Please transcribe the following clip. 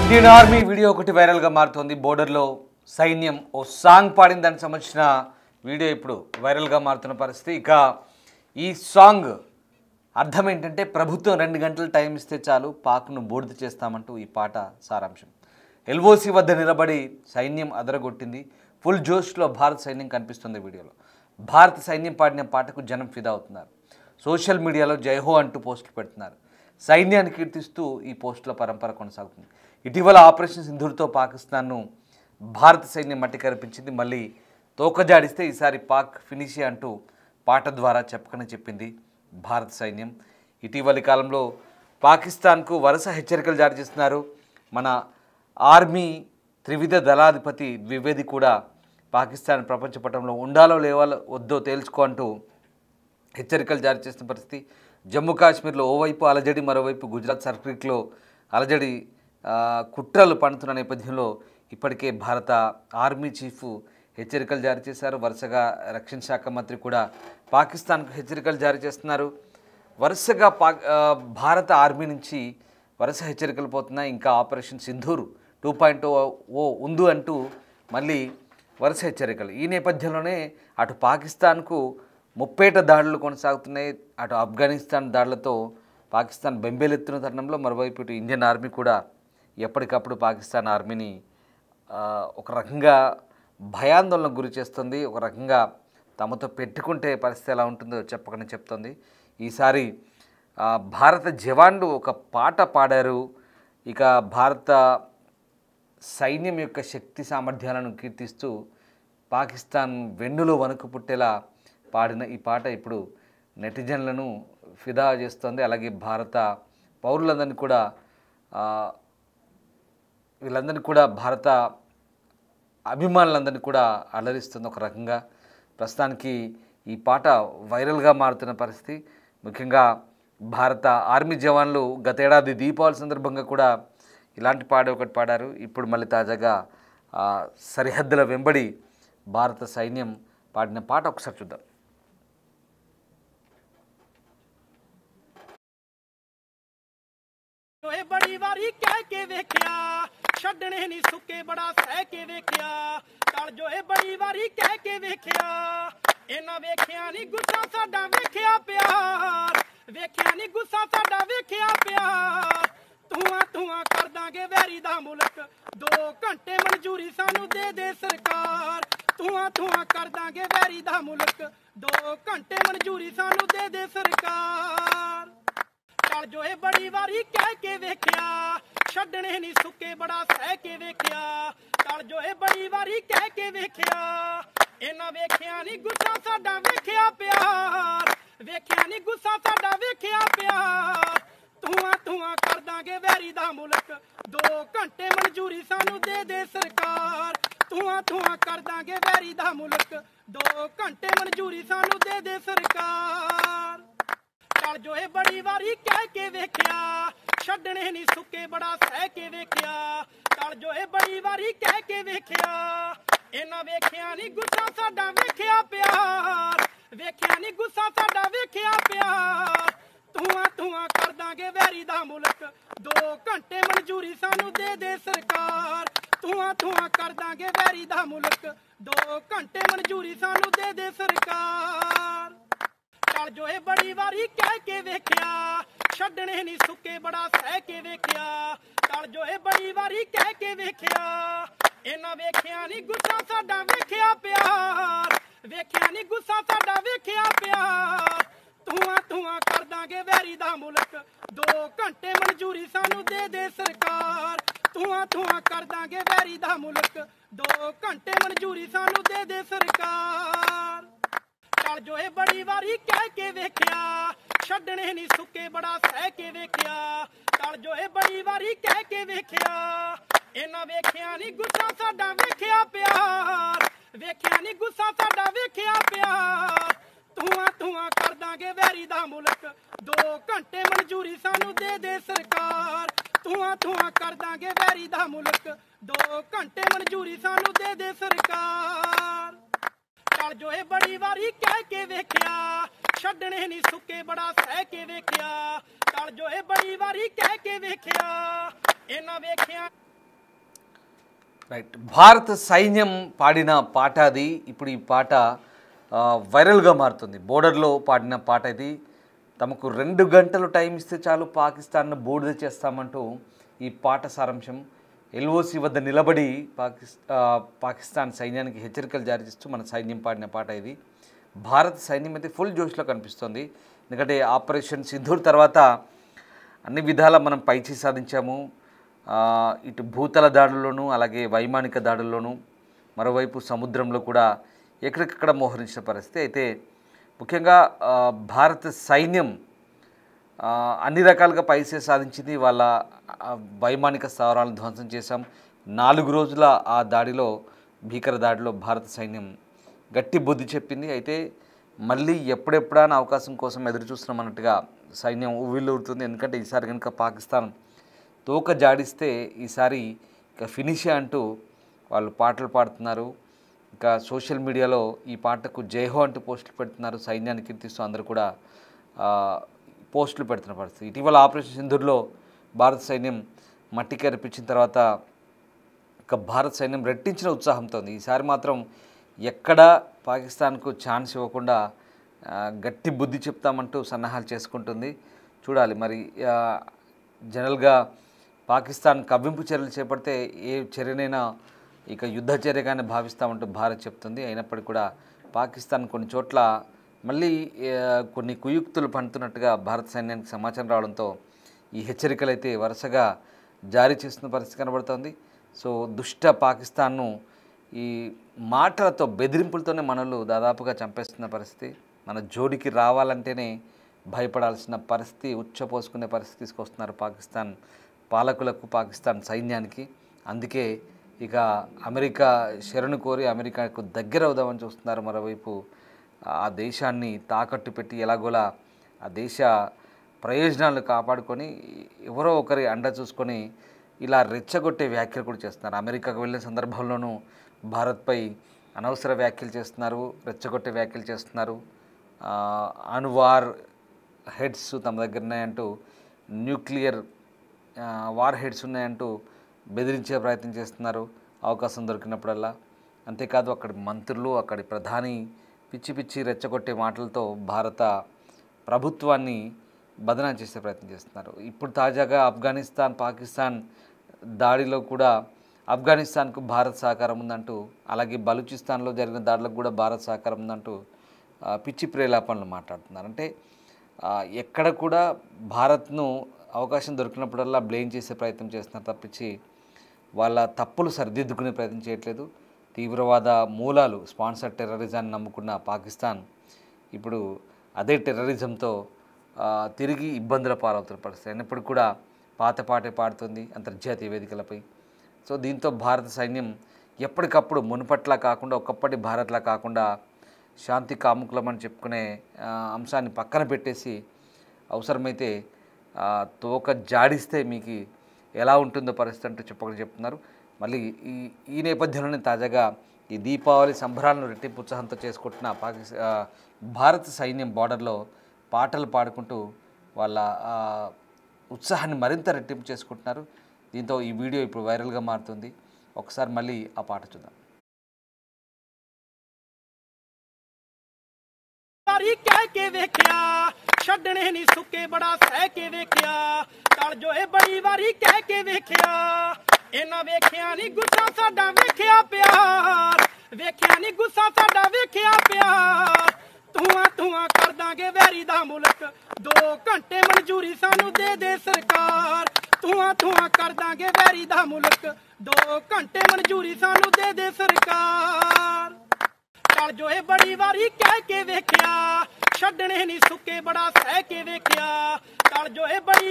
Indian army video ఒకటి వైరల్గా మారుతోంది. బోర్డర్లో సైన్యం ఓ సాంగ్ పాడిన దానికి సంబంధించిన వీడియో ఇప్పుడు వైరల్గా మారుతున్న పరిస్థితి. ఇక ఈ సాంగ్ అర్థం ఏంటంటే ప్రభుత్వం 2 గంటలు టైం ఇస్తే చాలు పాక్ను బూడిద చేస్తామంటూ ఈ పాట సారాంశం. ఎల్ఓసి వద్ద నిలబడి సైన్యం అదరగొట్టింది. ఫుల్ జోష్లో భారత సైన్యం కనిపిస్తుంది వీడియోలో. భారత సైన్యం పాడిన పాటకు జనం ఫిదా అవుతున్నారు. సోషల్ మీడియాలో జైహో అంటూ పోస్టులు పెడుతున్నారు. సైన్యాన్ని కీర్తిస్తూ ఈ పోస్టుల పరంపర కొనసాగుతుంది. ఇటీవల ఆపరేషన్ సింధూర్తో పాకిస్తాన్ను భారత సైన్యం మట్టి కనిపించింది. మళ్ళీ తోకజాడిస్తే ఈసారి పాక్ ఫినిషే అంటూ పాట ద్వారా చెప్పకనే చెప్పింది భారత సైన్యం. ఇటీవలి కాలంలో పాకిస్తాన్కు వరుస హెచ్చరికలు జారీ చేస్తున్నారు. మన ఆర్మీ త్రివిధ దళాధిపతి ద్వివేది కూడా పాకిస్తాన్ ప్రపంచ పటంలో ఉండాలో వద్దో తేల్చుకో అంటూ హెచ్చరికలు జారీ చేసిన పరిస్థితి. జమ్మూ కాశ్మీర్లో ఓవైపు అలజడి, మరోవైపు గుజరాత్ సర్కిట్లో అలజడి కుట్రలు పడుతున్న నేపథ్యంలో ఇప్పటికే భారత ఆర్మీ చీఫ్ హెచ్చరికలు జారీ చేశారు. వరుసగా రక్షణ శాఖ మంత్రి కూడా పాకిస్తాన్కు హెచ్చరికలు జారీ చేస్తున్నారు. వరుసగా భారత ఆర్మీ నుంచి వరుస హెచ్చరికలు పోతున్నాయి. ఇంకా ఆపరేషన్ సింధూర్ 2.0 ఉంది అంటూ మళ్ళీ వరుస హెచ్చరికలు. ఈ నేపథ్యంలోనే అటు పాకిస్తాన్కు ముప్పేట దాడులు కొనసాగుతున్నాయి. అటు ఆఫ్ఘనిస్తాన్ దాడులతో పాకిస్తాన్ బెంబేలెత్తున్న తరుణంలో మరోవైపు ఇటు ఇండియన్ ఆర్మీ కూడా ఎప్పటికప్పుడు పాకిస్తాన్ ఆర్మీని ఒక రకంగా భయాందోళనకు గురి చేస్తుంది. ఒక రకంగా తమతో పెట్టుకుంటే పరిస్థితి ఎలా ఉంటుందో చెప్పకనే చెప్తుంది. ఈసారి భారత జవాన్లు ఒక పాట పాడారు. ఇక భారత సైన్యం యొక్క శక్తి సామర్థ్యాలను కీర్తిస్తూ పాకిస్తాన్ వెన్నులో వణుకు పుట్టేలా పాడిన ఈ పాట ఇప్పుడు నెటిజన్లను ఫిదా చేస్తుంది. అలాగే భారత పౌరులందరినీ కూడా వీళ్ళందరినీ కూడా భారత అభిమానులందరినీ కూడా అలరిస్తుంది. ఒక రకంగా ప్రస్తుతానికి ఈ పాట వైరల్గా మారుతున్న పరిస్థితి. ముఖ్యంగా భారత ఆర్మీ జవాన్లు గతేడాది దీపావళి సందర్భంగా కూడా ఇలాంటి పాట ఒకటి పాడారు. ఇప్పుడు మళ్ళీ తాజాగా సరిహద్దుల వెంబడి భారత సైన్యం పాడిన పాట ఒకసారి చూద్దాం. बड़ी वारी कह के वेख्या छड़ने नहीं सुके बड़ा सह के वेख्या तल जो है बड़ी वारी कह के वेख्या इना वेख्या नहीं गुस्सा साडा वेख्या प्यार वेख्या नहीं गुस्सा साडा वेख्या प्यार धुआं कर दांगे वैरी दा मुल्क 2 घंटे मंजूरी सानू दे सरकार धुआं कर दांगे वैरी दा मुल्क 2 घंटे मंजूरी सानू दे सरकार तल जो है बड़ी वारी कह के वेख्या छड़ने नहीं सुके बड़ा सह के वेख्या तल जो है बड़ी वारी कह के वेख्या इना वेख्या नहीं गुस्सा साडा वेख्या प्यार वेख्या नहीं गुस्सा साडा वेख्या प्यार धुआं कर दांगे वैरी दा मुल्क 2 घंटे मंजूरी सानू दे सरकार धुआं कर दांगे वैरी दा मुल्क 2 घंटे मंजूरी सानू दे सरकार तल जो है बड़ी वारी कह के वेख्या छड़ने नहीं सुके बड़ा सह के वेख्या तल जो है बड़ी वारी कह के वेख्या इना वेख्या नहीं गुस्सा साडा वेख्या प्यार वेख्या नहीं गुस्सा साडा वेख्या प्यार धुआं कर दांगे वैरी दा मुल्क 2 घंटे मंजूरी सानू दे सरकार धुआं कर दांगे वैरी दा मुल्क 2 घंटे मंजूरी सानू दे सरकार तल जो है बड़ी वारी कह के वेख्या छड़ने नहीं सुके बड़ा सह के वेख्या तल जो है बड़ी वारी कह के वेख्या इना वेख्या नहीं गुस्सा साडा वेख्या प्यार वेख्या नहीं गुस्सा साडा वेख्या प्यार धुआं कर दांगे वैरी दा मुल्क 2 घंटे मंजूरी सानू दे सरकार धुआं कर दांगे वैरी दा मुल्क 2 घंटे मंजूरी सानू दे सरकार तल जो है बड़ी वारी कह के वेख्या छड़ने नहीं सुके बड़ा सह के वेख्या तल जो है बड़ी वारी कह के वेख्या इना वेख्या नहीं गुस्सा साडा वेख्या प्यार वेख्या नहीं गुस्सा साडा वेख्या प्यार धुआं कर दांगे वैरी दा मुल्क 2 घंटे मंजूरी सानू दे सरकार धुआं कर दांगे वैरी दा मुल्क 2 घंटे मंजूरी सानू दे सरकार तल जो है बड़ी वारी कह के वेख्या छड़ने नहीं सुके बड़ा सह के वेख्या तल जो है बड़ी वारी कह के वेख्या इना वेख्या రైట్. భారత సైన్యం పాడిన పాట అది. ఇప్పుడు ఈ పాట వైరల్గా మారుతుంది. బోర్డర్లో పాడిన పాట ఇది. తమకు 2 గంటలు టైం ఇస్తే చాలు పాకిస్తాన్ను బూడిద చేస్తామంటూ ఈ పాట సారాంశం. ఎల్ఓసి వద్ద నిలబడి పాకిస్తాన్ సైన్యానికి హెచ్చరికలు జారీ చేస్తూ మన సైన్యం పాడిన పాట ఇది. భారత సైన్యం అయితే ఫుల్ జోష్లో కనిపిస్తుంది. ఎందుకంటే ఆపరేషన్ సింధూర్ తర్వాత అన్ని విధాల మనం పైచేయి సాధించాము. ఇటు భూతల దాడుల్లోనూ అలాగే వైమానిక దాడుల్లోనూ, మరోవైపు సముద్రంలో కూడా ఎక్కడికక్కడ మోహరించిన పరిస్థితి. అయితే ముఖ్యంగా భారత సైన్యం అన్ని రకాలుగా పైచేయి సాధించింది. వాళ్ళ వైమానిక స్థావరాలను ధ్వంసం చేశాం. 4 రోజుల ఆ దాడిలో, భీకర దాడిలో భారత సైన్యం గట్టి బుద్ధి చెప్పింది. అయితే మళ్ళీ ఎప్పుడెప్పుడా అవకాశం కోసం ఎదురు చూస్తున్నాం అన్నట్టుగా సైన్యం ఉవ్విళ్ళూరుతుంది. ఎందుకంటే ఈసారి కనుక పాకిస్తాన్ తోక జాడిస్తే ఈసారి ఇక ఫినిషే అంటూ వాళ్ళు పాటలు పాడుతున్నారు. ఇంకా సోషల్ మీడియాలో ఈ పాటకు జైహో అంటూ పోస్టులు పెడుతున్నారు. సైన్యాన్ని కీర్తిస్తూ అందరూ కూడా పోస్టులు పెడుతున్న పరిస్థితి. ఇటీవల ఆపరేషన్ సింధూర్లో భారత సైన్యం మట్టికి అర్పించిన తర్వాత ఇక భారత సైన్యం రెట్టించిన ఉత్సాహంతో ఉంది. ఈసారి మాత్రం ఎక్కడ పాకిస్తాన్కు ఛాన్స్ ఇవ్వకుండా గట్టి బుద్ధి చెప్తామంటూ సన్నాహాలు చేసుకుంటుంది. చూడాలి మరి. జనరల్గా పాకిస్తాన్ కవ్వింపు చర్యలు చేపడితే ఏ చర్యనైనా ఇక యుద్ధ చర్యగానే భావిస్తామంటూ భారత్ చెప్తుంది. అయినప్పటికీ కూడా పాకిస్తాన్ కొన్ని చోట్ల మళ్ళీ కొన్ని కుయుక్తులు పండుతున్నట్టుగా భారత సైన్యానికి సమాచారం రావడంతో ఈ హెచ్చరికలు అయితే వరుసగా జారీ చేస్తున్న పరిస్థితి కనబడుతోంది. సో దుష్ట పాకిస్తాన్ను ఈ మాటలతో, బెదిరింపులతోనే మనలు దాదాపుగా చంపేస్తున్న పరిస్థితి. మన జోడికి రావాలంటేనే భయపడాల్సిన పరిస్థితి, ఉచ్చపోసుకునే పరిస్థితి తీసుకొస్తున్నారు పాకిస్తాన్ పాలకులకు, పాకిస్తాన్ సైన్యానికి. అందుకే ఇక అమెరికా శరణు కోరి అమెరికాకు దగ్గర అవుదామని చూస్తున్నారు. మరోవైపు ఆ దేశాన్ని తాకట్టు పెట్టి ఎలాగోలా ఆ దేశ ప్రయోజనాలను కాపాడుకొని ఎవరో ఒకరి అండ చూసుకొని ఇలా రెచ్చగొట్టే వ్యాఖ్యలు కూడా చేస్తున్నారు. అమెరికాకు వెళ్ళిన సందర్భంలోనూ భారత్పై అనవసర వ్యాఖ్యలు చేస్తున్నారు, రెచ్చగొట్టే వ్యాఖ్యలు చేస్తున్నారు. అణువార్ హెడ్స్ తమ దగ్గర ఉన్నాయంటూ, న్యూక్లియర్ వార్ హెడ్స్ ఉన్నాయంటూ బెదిరించే ప్రయత్నం చేస్తున్నారు అవకాశం దొరికినప్పుడల్లా. అంతేకాదు అక్కడి మంత్రులు, అక్కడి ప్రధాని పిచ్చి పిచ్చి రెచ్చగొట్టే మాటలతో భారత ప్రభుత్వాన్ని బదనాం చేసే ప్రయత్నం చేస్తున్నారు. ఇప్పుడు తాజాగా ఆఫ్ఘనిస్తాన్ పాకిస్తాన్ దాడిలో కూడా ఆఫ్ఘనిస్తాన్కు భారత్ సహకారం ఉందంటూ, అలాగే బలూచిస్తాన్లో జరిగిన దాడులకు కూడా భారత్ సహకారం ఉందంటూ పిచ్చి ప్రేలాపనలు మాట్లాడుతున్నారు. అంటే ఎక్కడ కూడా భారత్ను అవకాశం దొరికినప్పుడల్లా బ్లేమ్ చేసే ప్రయత్నం చేస్తున్నారు తప్పించి వాళ్ళ తప్పులు సరిదిద్దుకునే ప్రయత్నం చేయట్లేదు. తీవ్రవాద మూలాలు, స్పాన్సర్ టెర్రరిజాన్ని నమ్ముకున్న పాకిస్తాన్ ఇప్పుడు అదే టెర్రరిజంతో తిరిగి ఇబ్బందుల పాలవుతున్న పరిస్థితి. అయినప్పుడు కూడా పాత పాటే పాడుతుంది అంతర్జాతీయ వేదికలపై. సో దీంతో భారత సైన్యం ఎప్పటికప్పుడు మునుపట్లా కాకుండా, ఒకప్పటి భారత్లా కాకుండా శాంతి కాముకులమని చెప్పుకునే అంశాన్ని పక్కన పెట్టేసి అవసరమైతే తోక జాడిస్తే మీకు ఎలా ఉంటుందో పరిస్థితి అంటూ చెప్తున్నారు. మళ్ళీ ఈ నేపథ్యంలోనే తాజాగా ఈ దీపావళి సంబరాలను రెట్టింపు ఉత్సాహంతో చేసుకుంటున్న భారత సైన్యం బార్డర్లో పాటలు పాడుకుంటూ వాళ్ళ ఉత్సాహాన్ని మరింత రెట్టింపు చేసుకుంటున్నారు. దీంతో ఈ వీడియో ఇప్పుడు వైరల్గా మారుతుంది. ఒకసారి మళ్ళీ ఆ పాట చూద్దాం. कह के वेख्या छड्डने नहीं सुके बड़ा सह के वेख्या तल जो है बड़ी वारी कह के वेख्या इना वेख्या नहीं गुस्सा साडा वेख्या प्यार वेख्या नहीं गुस्सा साडा वेख्या प्यार धुआं कर दांगे वैरी दा मुल्क 2 घंटे मंजूरी सानू दे सरकार धुआं कर दांगे वैरी दा मुल्क 2 घंटे मंजूरी सानू दे सरकार तल जो है बड़ी वारी कह के वेख्या छड्डने नहीं सुके बड़ा सह के वेख्या तल जो है बड़ी